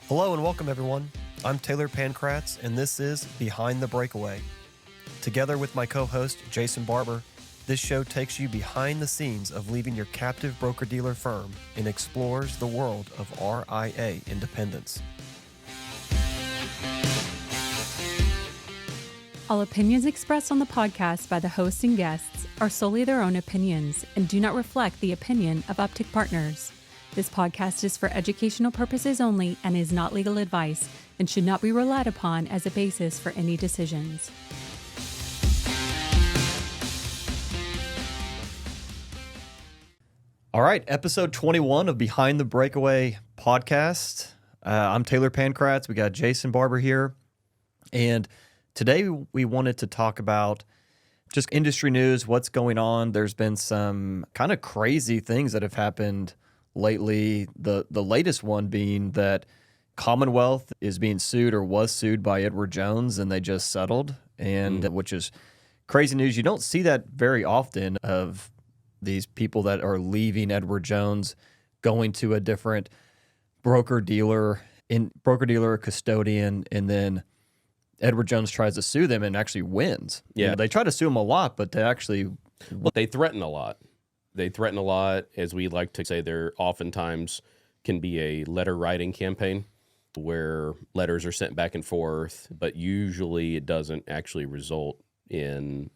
Hello and welcome, everyone. I'm Taylor Pancratz, and this is Behind the Breakaway. Together with my co-host, Jason Barber, this show takes you behind the scenes of leaving your captive broker-dealer firm and explores the world of RIA independence. All opinions expressed on the podcast by the hosts and guests are solely their own opinions and do not reflect the opinion of Uptick Partners. This podcast is for educational purposes only and is not legal advice and should not be relied upon as a basis for any decisions. All right, episode 21 of Behind the Breakaway podcast. I'm Taylor Pancratz. We got Jason Barber here. And today we wanted to talk about just industry news, what's going on. There's been some kind of crazy things that have happened lately. The latest one being that Commonwealth is being sued or was sued by Edward Jones, and they just settled, and which is crazy news. You don't see that very often of these people that are leaving Edward Jones, going to a different broker-dealer, custodian, and then Edward Jones tries to sue them and actually wins. Yeah. You know, they try to sue him a lot, but they actually... Well, they threaten a lot. They threaten a lot. As we like to say, there oftentimes can be a letter writing campaign where letters are sent back and forth, but usually it doesn't actually result in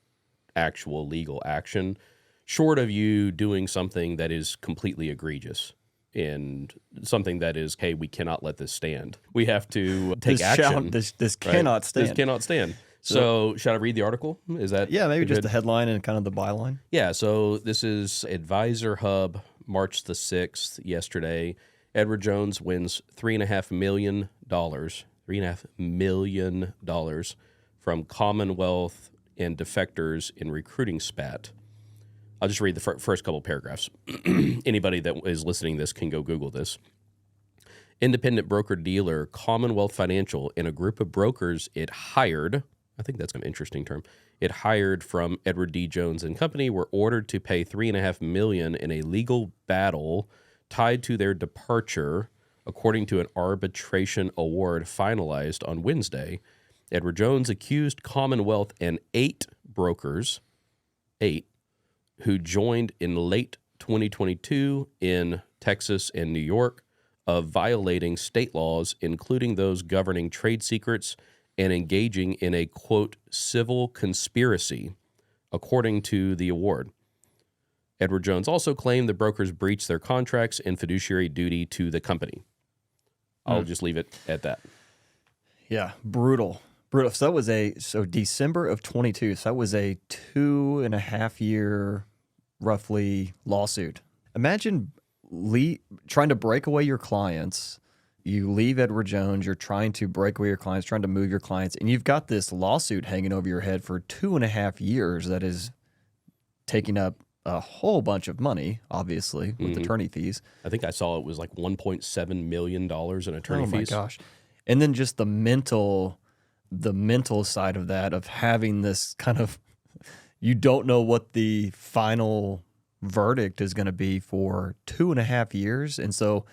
actual legal action, short of you doing something that is completely egregious and something that is, hey, we cannot let this stand. We have to take action. This right? cannot stand. This cannot stand. So should I read the article? Is that maybe just good? the headline and kind of the byline. Yeah, so this is Advisor Hub, March the 6th, yesterday. Edward Jones wins $3.5 million, $3.5 million from Commonwealth and defectors in recruiting spat. I'll just read the first couple paragraphs. Anybody that is listening to this can go Google this. Independent broker-dealer Commonwealth Financial and a group of brokers it hired, I think that's an interesting term, it hired from Edward D. Jones and Company were ordered to pay $3.5 million in a legal battle tied to their departure, according to an arbitration award finalized on Wednesday. Edward Jones accused Commonwealth and 8 brokers, 8, who joined in late 2022 in Texas and New York, of violating state laws, including those governing trade secrets, and engaging in a, quote, civil conspiracy, according to the award. Edward Jones also claimed the brokers breached their contracts and fiduciary duty to the company. I'll just leave it at that. Yeah, brutal. So that was December of 22. So that was a 2.5 year, roughly, lawsuit. Imagine trying to break away your clients. You leave Edward Jones, you're trying to break away your clients, trying to move your clients, and you've got this lawsuit hanging over your head for 2.5 years that is taking up a whole bunch of money, obviously, with attorney fees. I think I saw it was like $1.7 million in attorney fees. Oh my gosh. And then just the mental side of that, of having this kind of, you don't know what the final verdict is going to be for 2.5 years. And so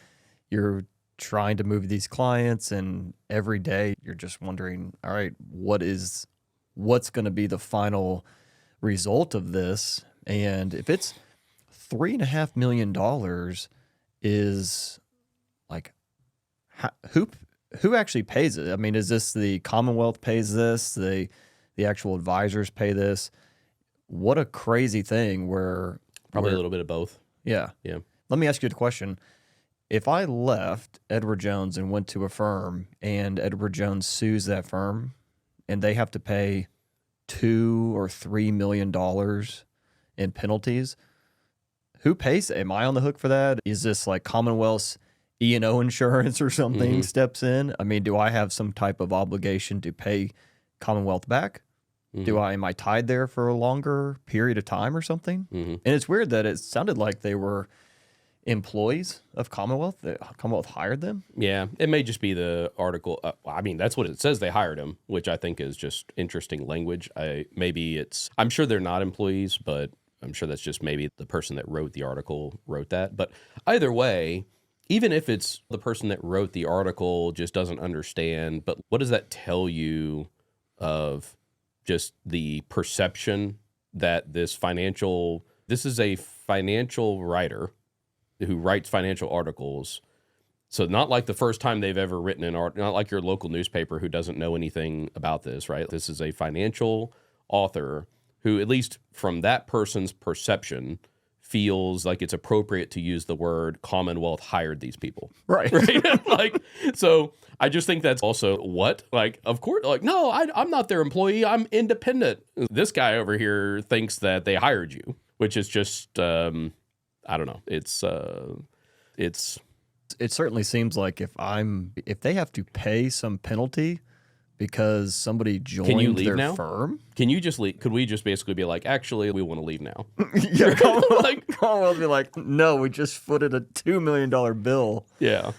you're trying to move these clients, and every day you're just wondering, all right, what's going to be the final result of this? And if it's $3.5 million, is like, who actually pays it? I mean, is this the Commonwealth pays this? The actual advisors pay this? What a crazy thing where... Probably a little bit of both. Yeah. Yeah. Let me ask you a question. If I left Edward Jones and went to a firm and Edward Jones sues that firm and they have to pay $2 or $3 million in penalties, who pays? Am I on the hook for that? Is this like Commonwealth's E&O insurance or something steps in? I mean, do I have some type of obligation to pay Commonwealth back? Am I tied there for a longer period of time or something? And it's weird that it sounded like they were employees of Commonwealth. Commonwealth hired them. Yeah, it may just be the article. I mean, that's what it says. They hired him, which I think is just interesting language. I'm sure they're not employees, but I'm sure that's just maybe the person that wrote the article wrote that. But either way, even if it's the person that wrote the article just doesn't understand, but what does that tell you of just the perception that this is a financial writer who writes financial articles. So not like the first time they've ever written an article, not like your local newspaper who doesn't know anything about this, right? This is a financial author who, at least from that person's perception, feels like it's appropriate to use the word Commonwealth hired these people. Right. Right. Like, so I just think that's also what, like, of course, like, no, I'm not their employee. I'm independent. This guy over here thinks that they hired you, which is just, I don't know. It certainly seems like if they have to pay some penalty because somebody joined their now? firm. Can you just leave? Could we just basically be like, actually, we want to leave now? Yeah, Commonwealth be like, no, we just footed a $2 million bill. Yeah.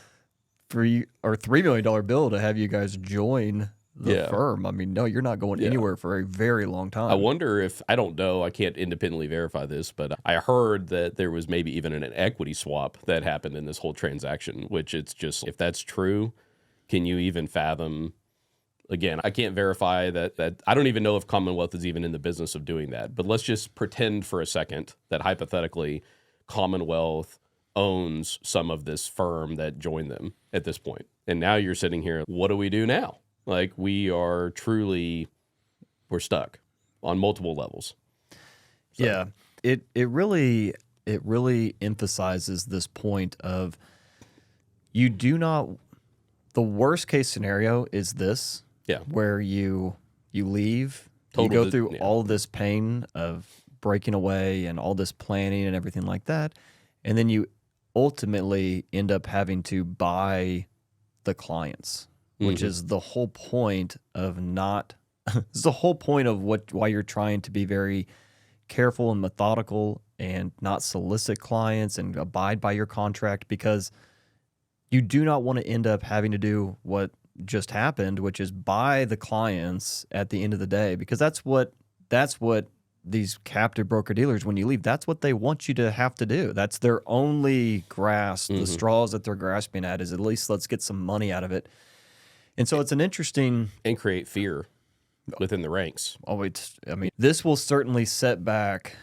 For you, or $3 million bill to have you guys join the firm. I mean, no, you're not going anywhere for a very long time. I wonder if, I don't know, I can't independently verify this, but I heard that there was maybe even an equity swap that happened in this whole transaction, which it's just, if that's true, can you even fathom? Again, I can't verify that. I don't even know if Commonwealth is even in the business of doing that. But let's just pretend for a second that hypothetically Commonwealth owns some of this firm that joined them at this point. And now you're sitting here, what do we do now? Like, we're stuck on multiple levels. So. Yeah, it really emphasizes this point of you do not. The worst case scenario is this. Yeah. Where you leave, you go through all this pain of breaking away and all this planning and everything like that, and then you ultimately end up having to buy the clients, which is the whole point of not. It's the whole point of why you're trying to be very careful and methodical and not solicit clients and abide by your contract, because you do not want to end up having to do what just happened, which is buy the clients at the end of the day, because that's what these captive broker dealers, when you leave, that's what they want you to have to do. That's their only grasp. The straws that they're grasping at is, at least let's get some money out of it. And so it's an interesting, and create fear within the ranks. This will certainly set back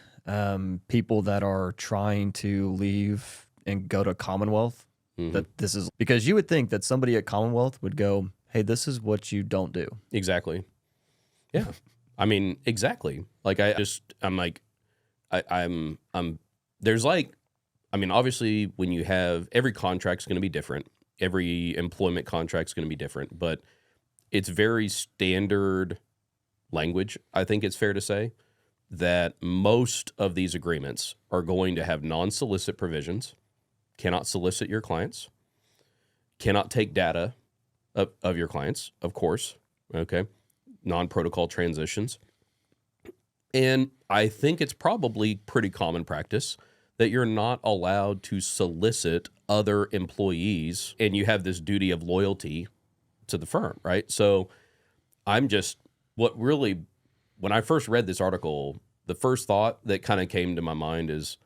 people that are trying to leave and go to Commonwealth. That this is, because you would think that somebody at Commonwealth would go, hey, this is what you don't do. Exactly. Yeah. I mean, exactly. Like, obviously when you have, every contract's going to be different. Every employment contract's going to be different, but it's very standard language. I think it's fair to say that most of these agreements are going to have non-solicit provisions. Cannot solicit your clients, cannot take data of your clients, of course, okay, non-protocol transitions. And I think it's probably pretty common practice that you're not allowed to solicit other employees, and you have this duty of loyalty to the firm, right? So when I first read this article, the first thought that kind of came to my mind is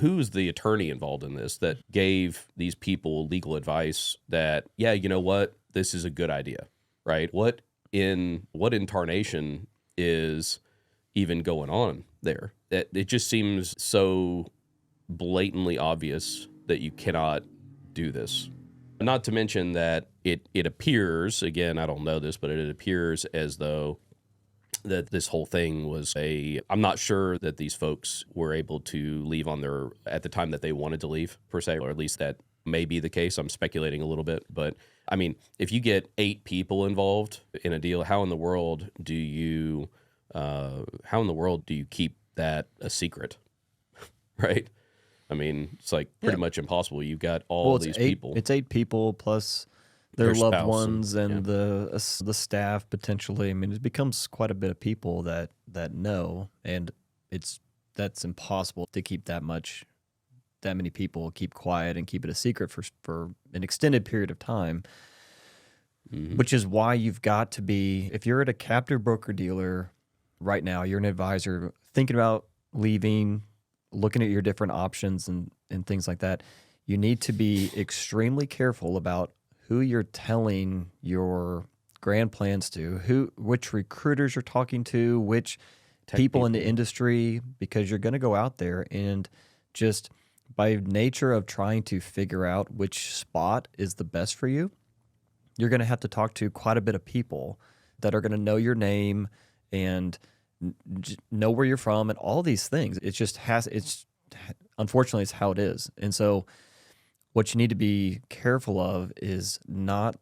who's the attorney involved in this that gave these people legal advice that, yeah, you know what, this is a good idea, right? What in tarnation is even going on there? It just seems so blatantly obvious that you cannot do this. Not to mention that it appears, again, I don't know this, but it appears as though that this whole thing was I'm not sure that these folks were able to leave at the time that they wanted to leave, per se, or at least that may be the case. I'm speculating a little bit, but I mean, if you get 8 people involved in a deal, how in the world do you keep that a secret? Right? I mean, it's like pretty much impossible. You've got all these people. It's 8 people plus their loved ones and yeah. the staff potentially. I mean, it becomes quite a bit of people that know, and that's impossible to keep that many people keep quiet and keep it a secret for an extended period of time. Which is why you've got to be, if you're at a captive broker dealer right now, you're an advisor thinking about leaving looking at your different options and things like that, you need to be extremely careful about who you're telling your grand plans to, which recruiters you're talking to, which people in the industry, because you're going to go out there and just by nature of trying to figure out which spot is the best for you, you're going to have to talk to quite a bit of people that are going to know your name and know where you're from and all these things. Unfortunately, it's how it is. And so what you need to be careful of is not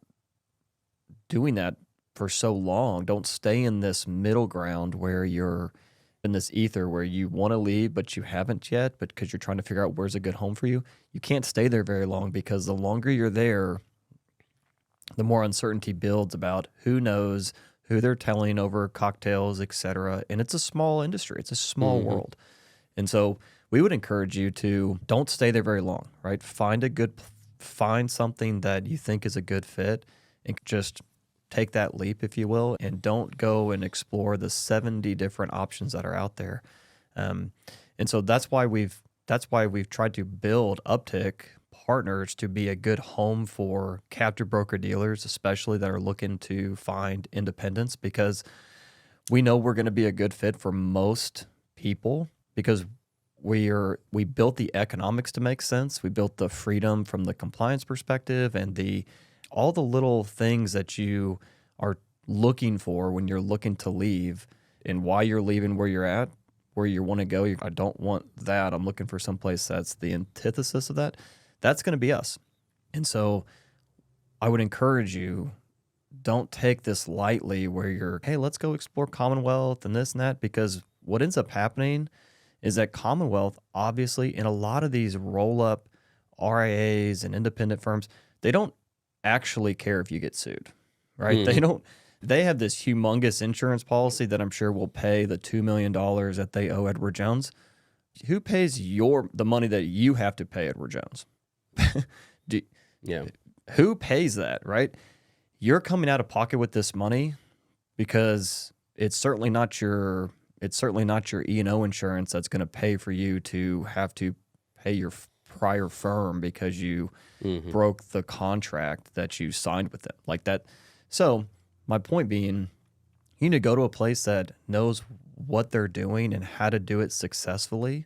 doing that for so long. Don't stay in this middle ground where you're in this ether where you want to leave, but you haven't yet, but because you're trying to figure out where's a good home for you. You can't stay there very long because the longer you're there, the more uncertainty builds about who knows, who they're telling over cocktails, etc. And it's a small industry. It's a small world. And so we would encourage you to don't stay there very long, right? Find something that you think is a good fit and just take that leap, if you will, and don't go and explore the 70 different options that are out there. And so that's why we've tried to build Uptick Partners to be a good home for captive broker dealers, especially that are looking to find independence, because we know we're going to be a good fit for most people because we built the economics to make sense. We built the freedom from the compliance perspective and all the little things that you are looking for when you're looking to leave and why you're leaving where you're at, where you want to go. I don't want that. I'm looking for someplace that's the antithesis of that. That's going to be us. And so I would encourage you, don't take this lightly where you're, hey, let's go explore Commonwealth and this and that, because what ends up happening is that Commonwealth, obviously, in a lot of these roll-up RIAs and independent firms, they don't actually care if you get sued, right? They have this humongous insurance policy that I'm sure will pay the $2 million that they owe Edward Jones. Who pays the money that you have to pay Edward Jones? Who pays that, right? You're coming out of pocket with this money because it's certainly not your E&O insurance that's going to pay for you to have to pay your prior firm because you broke the contract that you signed with them like that. So my point being, you need to go to a place that knows what they're doing and how to do it successfully,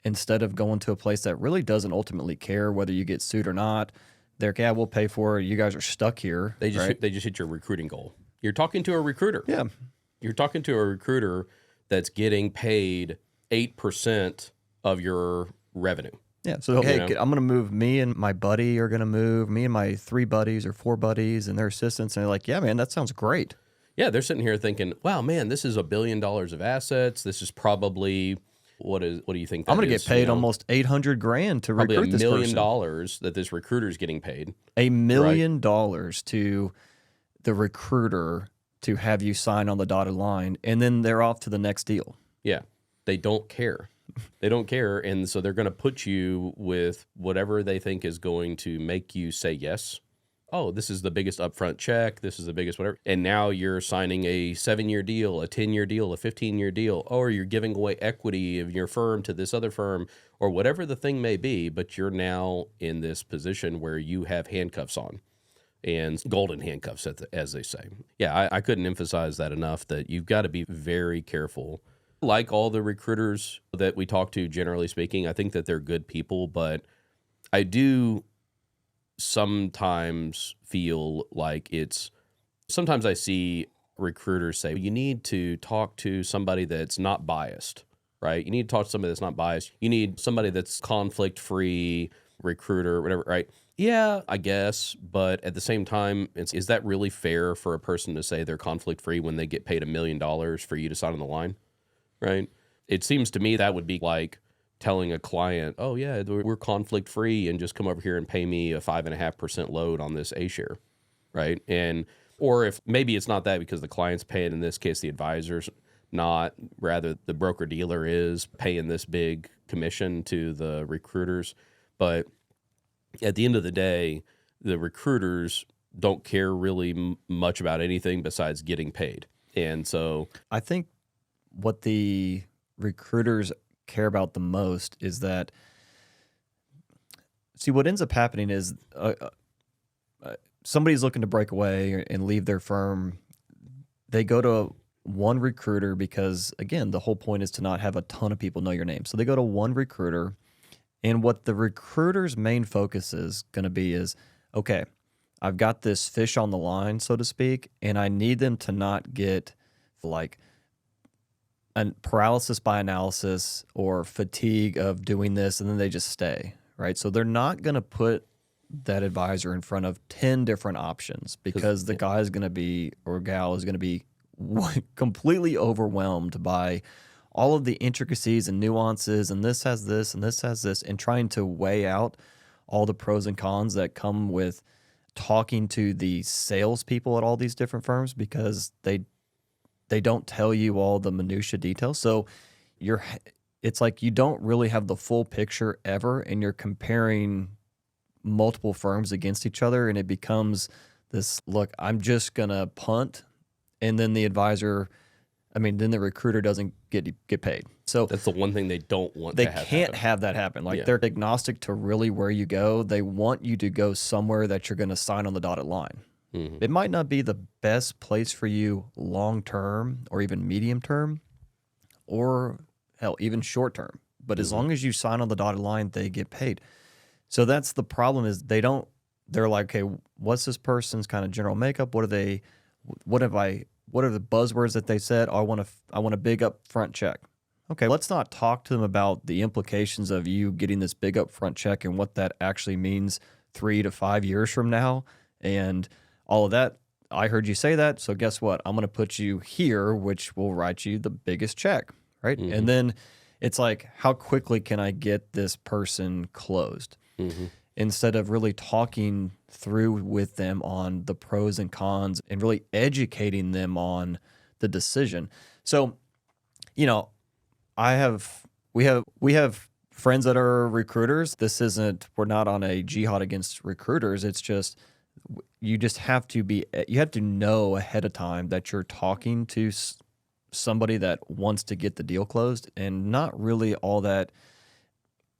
instead of going to a place that really doesn't ultimately care whether you get sued or not. They're like, yeah, we'll pay for it. You guys are stuck here. They just hit your recruiting goal. You're talking to a recruiter. Yeah. You're talking to a recruiter that's getting paid 8% of your revenue. Yeah. So, hey, I'm going to move. Me and my buddy are going to move. Me and my 3 buddies or 4 buddies and their assistants. And they're like, yeah, man, that sounds great. Yeah. They're sitting here thinking, wow, man, this is $1 billion of assets. This is probably... What do you think that I'm going to is? get paid almost $800,000 to recruit this person. $1 million that this recruiter is getting paid. $1 million to the recruiter to have you sign on the dotted line, and then they're off to the next deal. Yeah. They don't care. They don't care, and so they're going to put you with whatever they think is going to make you say yes. Oh, this is the biggest upfront check. This is the biggest whatever. And now you're signing a 7-year deal, a 10-year deal, a 15-year deal, or you're giving away equity of your firm to this other firm, or whatever the thing may be, but you're now in this position where you have handcuffs on, and golden handcuffs, as they say. Yeah, I couldn't emphasize that enough, that you've got to be very careful. Like all the recruiters that we talk to, generally speaking, I think that they're good people, but I do sometimes feel like sometimes I see recruiters say, you need to talk to somebody that's not biased, right? You need to talk to somebody that's not biased. You need somebody that's conflict-free recruiter, whatever, right? Yeah, I guess, but at the same time, is that really fair for a person to say they're conflict-free when they get paid $1 million for you to sign on the line, right? It seems to me that would be like telling a client, oh, yeah, we're conflict-free and just come over here and pay me a 5.5% load on this A-share, right? Or if maybe it's not that because the client's paying, in this case, the advisor's not, rather the broker-dealer is paying this big commission to the recruiters. But at the end of the day, the recruiters don't care really much about anything besides getting paid. And so I think what the recruiters care about the most is that, see, what ends up happening is somebody's looking to break away and leave their firm. They go to one recruiter because, again, the whole point is to not have a ton of people know your name. So they go to one recruiter, and what the recruiter's main focus is going to be is, okay, I've got this fish on the line, so to speak, and I need them to not get like a paralysis by analysis or fatigue of doing this, and then they just stay, right? So they're not going to put that advisor in front of 10 different options because the guy is going to be, or gal is going to be completely overwhelmed by all of the intricacies and nuances, and this has this, and this has this, and trying to weigh out all the pros and cons that come with talking to the salespeople at all these different firms, because they don't tell you all the minutia details. So it's like you don't really have the full picture ever, and you're comparing multiple firms against each other, and it becomes this, look, I'm just gonna punt, and then the recruiter doesn't get paid. So that's the one thing they don't want. They can't have that happen. Like, they're agnostic to really where you go. They want you to go somewhere that you're going to sign on the dotted line. Mm-hmm. It might not be the best place for you long term, or even medium term, or hell, even short term. But as long as you sign on the dotted line, they get paid. So that's the problem, is they're like, okay, what's this person's kind of general makeup? What are the buzzwords that they said? Oh, I want a big upfront check. Okay, let's not talk to them about the implications of you getting this big upfront check and what that actually means 3 to 5 years from now and all of that. I heard you say that, so guess what? I'm going to put you here, which will write you the biggest check, right? Mm-hmm. And then it's like, how quickly can I get this person closed? Mm-hmm. Instead of really talking through with them on the pros and cons and really educating them on the decision. So, we have friends that are recruiters. We're not on a jihad against recruiters. It's just, you have to know ahead of time that you're talking to somebody that wants to get the deal closed, and not really all that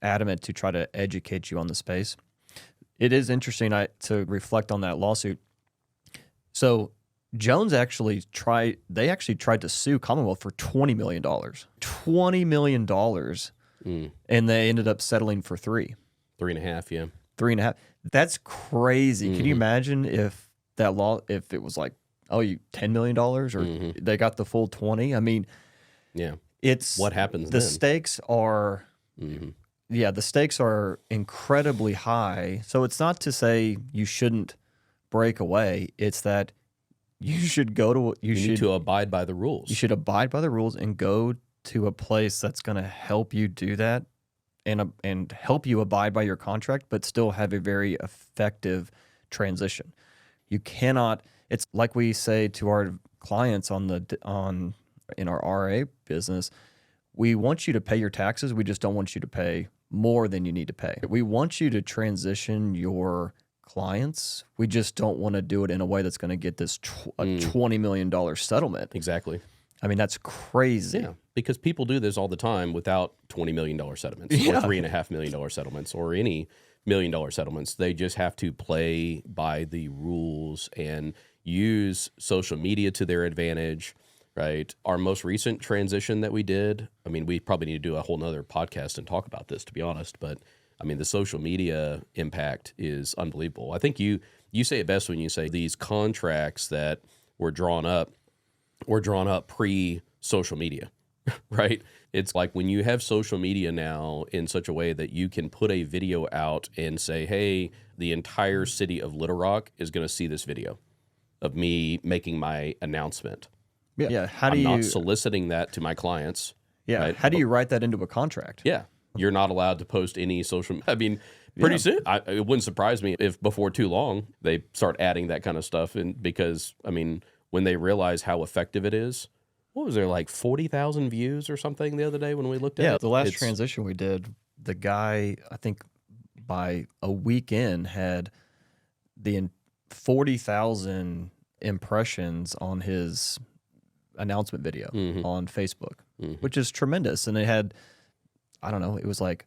adamant to try to educate you on the space. It is interesting to reflect on that lawsuit. So Jones actually tried to sue Commonwealth for $20 million. $20 million. And they ended up settling for 3.5, yeah. 3.5. That's crazy. Mm-hmm. Can you imagine if it was like, $10 million, or they got the full 20? I mean, yeah. It's what happens the then? Stakes are the stakes are incredibly high. So it's not to say you shouldn't break away. It's that you should need to abide by the rules. You should abide by the rules and go to a place that's going to help you do that and help you abide by your contract, but still have a very effective transition. You cannot. It's like we say to our clients in our RA business. We want you to pay your taxes. We just don't want you to pay more than you need to pay. We want you to transition your clients. We just don't want to do it in a way that's going to get this $20 million settlement. Exactly. I mean, that's crazy. Yeah, because people do this all the time without $20 million settlements or $3.5 million settlements or any $1 million settlements. They just have to play by the rules and use social media to their advantage. Right. Our most recent transition that we did, I mean, we probably need to do a whole nother podcast and talk about this, to be honest. But I mean, the social media impact is unbelievable. I think you say it best when you say these contracts that were drawn up pre-social media, right? It's like when you have social media now in such a way that you can put a video out and say, hey, the entire city of Little Rock is going to see this video of me making my announcement. Yeah. I'm not soliciting that to my clients. Yeah. Right? How do you write that into a contract? Yeah. You're not allowed to post any social. I mean, pretty soon, it wouldn't surprise me if before too long they start adding that kind of stuff in, because, I mean, when they realize how effective it is, what was there, like 40,000 views or something the other day when we looked at it? Yeah, the last transition we did, the guy, I think by a weekend, had the 40,000 impressions on his announcement video on Facebook, which is tremendous. And it had I don't know, it was like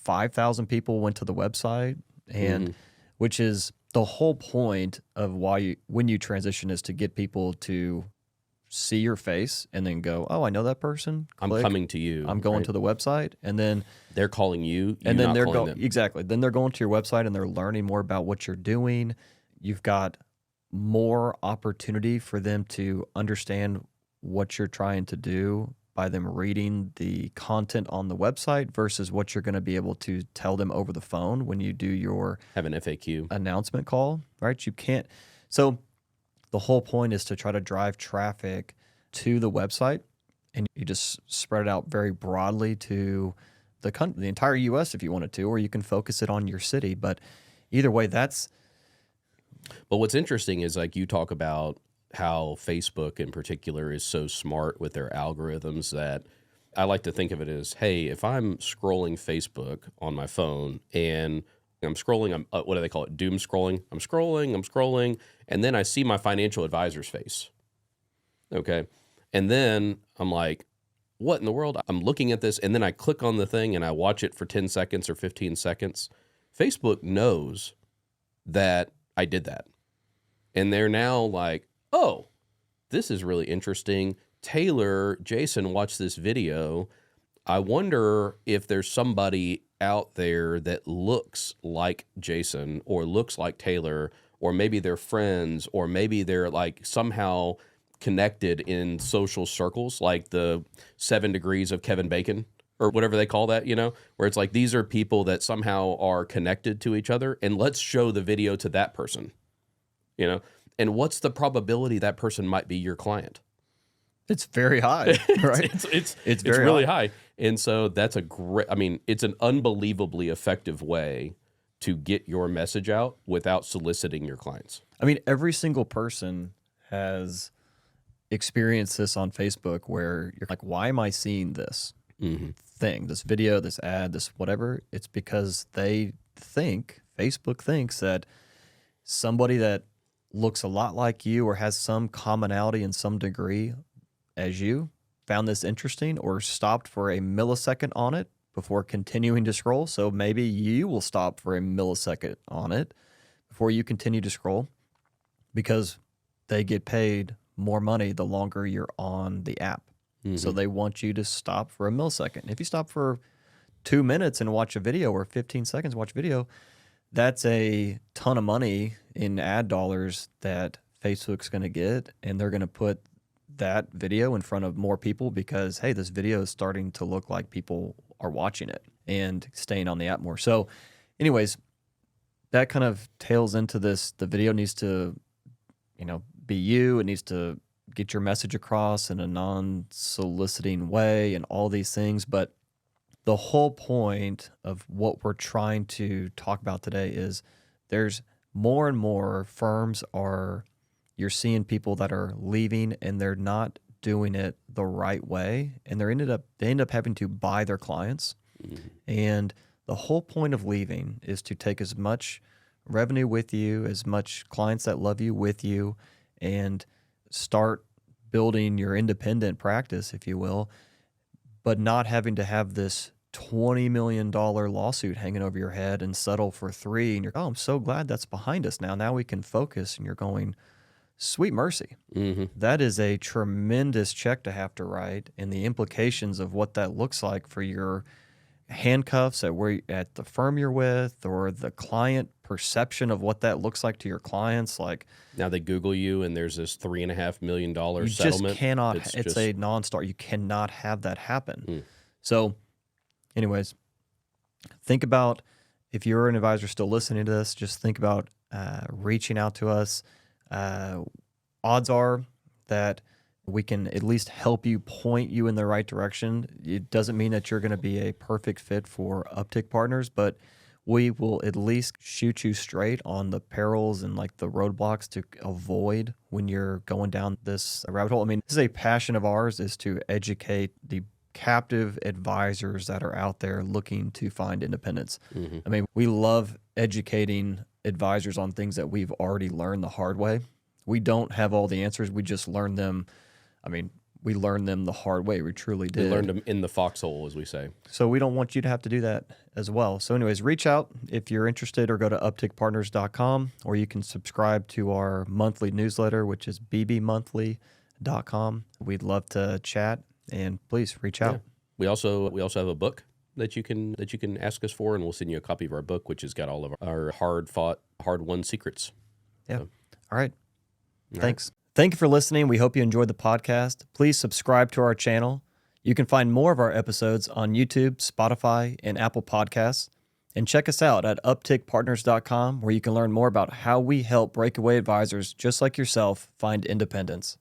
5,000 people went to the website, and which is the whole point of when you transition is to get people to see your face and then go, oh, I know that person. I'm coming to you. I'm going to the website, and then they're calling you. And then not they're calling them. Exactly. Then they're going to your website and they're learning more about what you're doing. You've got more opportunity for them to understand what you're trying to do by them reading the content on the website versus what you're going to be able to tell them over the phone when you do your Have an FAQ announcement call, right? You can't. So the whole point is to try to drive traffic to the website, and you just spread it out very broadly to the entire U.S. if you wanted to, or you can focus it on your city. But either way, that's. But what's interesting is like you talk about how Facebook in particular is so smart with their algorithms that I like to think of it as, hey, if I'm scrolling Facebook on my phone and I'm scrolling, what do they call it? Doom scrolling. I'm scrolling, and then I see my financial advisor's face. Okay. And then I'm like, what in the world? I'm looking at this, and then I click on the thing and I watch it for 10 seconds or 15 seconds. Facebook knows that I did that. And they're now like, oh, this is really interesting. Taylor, Jason watched this video. I wonder if there's somebody out there that looks like Jason or looks like Taylor, or maybe they're friends, or maybe they're like somehow connected in social circles, like the 7 degrees of Kevin Bacon or whatever they call that, where it's like these are people that somehow are connected to each other, and let's show the video to that person, And what's the probability that person might be your client? It's very high, right? It's really high. And so that's it's an unbelievably effective way to get your message out without soliciting your clients. I mean, every single person has experienced this on Facebook where you're like, why am I seeing this thing, this video, this ad, this whatever? It's because Facebook thinks that somebody that looks a lot like you or has some commonality in some degree as you found this interesting or stopped for a millisecond on it before continuing to scroll. So maybe you will stop for a millisecond on it before you continue to scroll, because they get paid more money the longer you're on the app. So they want you to stop for a millisecond. If you stop for 2 minutes and watch a video, or 15 seconds watch a video, that's a ton of money in ad dollars that Facebook's going to get, and they're going to put that video in front of more people because, hey, this video is starting to look like people are watching it and staying on the app more. So anyways, that kind of tails into this. The video needs to, be you. It needs to get your message across in a non-soliciting way and all these things. But the whole point of what we're trying to talk about today is there's more and more you're seeing people that are leaving and they're not doing it the right way, and they end up having to buy their clients. And the whole point of leaving is to take as much revenue with you, as much clients that love you with you, and start building your independent practice, if you will, but not having to have this $20 million lawsuit hanging over your head and settle for $3 million. And you're, oh, I'm so glad that's behind us now. Now we can focus. And you're going, sweet mercy. That is a tremendous check to have to write, and the implications of what that looks like for your handcuffs at the firm you're with, or the client perception of what that looks like to your clients. Like, now they Google you and there's this $3.5 million settlement. You just cannot. It's a non-starter. You cannot have that happen. So anyways, think about, if you're an advisor still listening to this, just think about reaching out to us. Odds are that we can at least help you, point you in the right direction. It doesn't mean that you're going to be a perfect fit for Uptick Partners, but we will at least shoot you straight on the perils and like the roadblocks to avoid when you're going down this rabbit hole. I mean, this is a passion of ours, is to educate the captive advisors that are out there looking to find independence. I mean, we love educating advisors on things that we've already learned the hard way. We don't have all the answers. We just learned them. I mean, we learned them the hard way. We truly did. We learned them in the foxhole, as we say. So we don't want you to have to do that as well. So anyways, reach out if you're interested, or go to uptickpartners.com, or you can subscribe to our monthly newsletter, which is bbmonthly.com. We'd love to chat, and please reach out. Yeah. We also have a book that you can ask us for, and we'll send you a copy of our book, which has got all of our hard-won secrets. Yeah. So, all right. Thanks. Thank you for listening. We hope you enjoyed the podcast. Please subscribe to our channel. You can find more of our episodes on YouTube, Spotify, and Apple Podcasts. And check us out at uptickpartners.com, where you can learn more about how we help breakaway advisors just like yourself find independence.